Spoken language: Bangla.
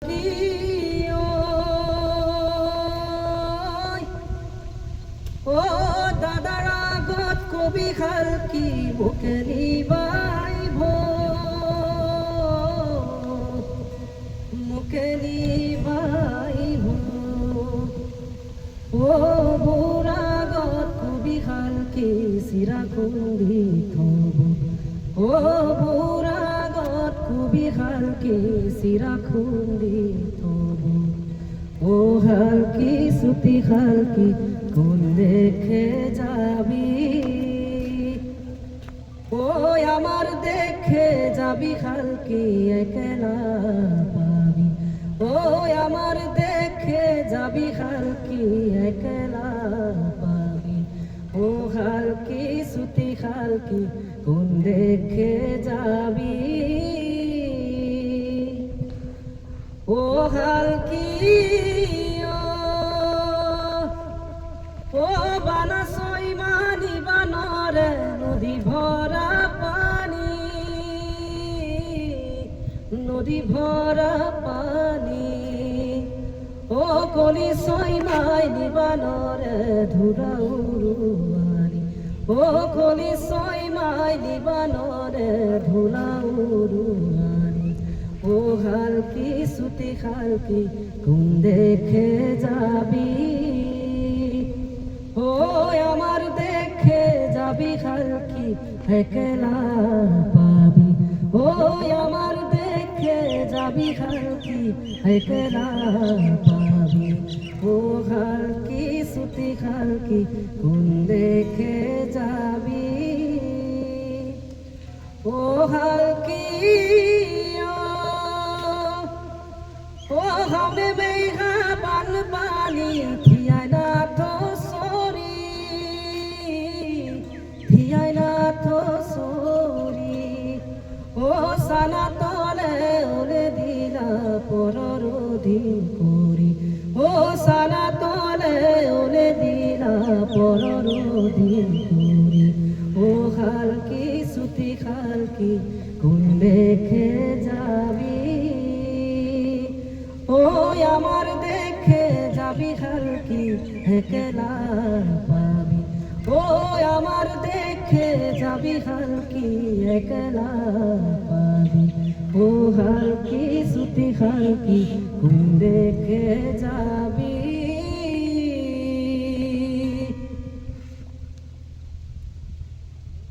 কি ও দাদার আগত কবি খালকি বুকে নিবাইব মুখে নিবাইব ও বুড়াগত কবি খালকি সিরা খুন্দি থব ও বুড়াগত কবি খালকি সিরা খুন্দি থব ও হালকি সুতি হালকি কোন দেখে যাবি ও আমার দেখে যাবি হালকি একলা পাবি ও আমার দেখে যাবি হালকি একলা পাবি ও হালকি সুতি হালকি কোন দেখে যাবি ও হালকি ও বানা সইমানি বানরে নদী ভরা পানি নদী ভরা পানি ও কলি সইমানি বানরে ধুরা উরুয়ানি ও কলি সইমানি বানরে ধুলা উরুয়ানি ও হালকি সুতি হালকি কোন দেখে যাবি ও আমার দেখে যাবি হালকি একলা পাবি ও আমার দেখে যাবি হালকি একলা পাবি ও হালকি সুতি হালকি কোন দেখে যাবি ও হালকি ও হবে বেহা বান পানি থিয়া না তো সরি থিয়া না তো সরি ও সানা তলে ওলে দিলা পরর দিন করি ও সানা তলে ওলে দিলা পরর দিন করি ও হালকি সুতি হালকি কোন দেখে যাবি ও আমার দেখে যাবি হালকি একলা পাবি ও আমার দেখে যাবি হালকি একলা পাবি ও হালকি সুতি হালকি কোন দেখে যাবি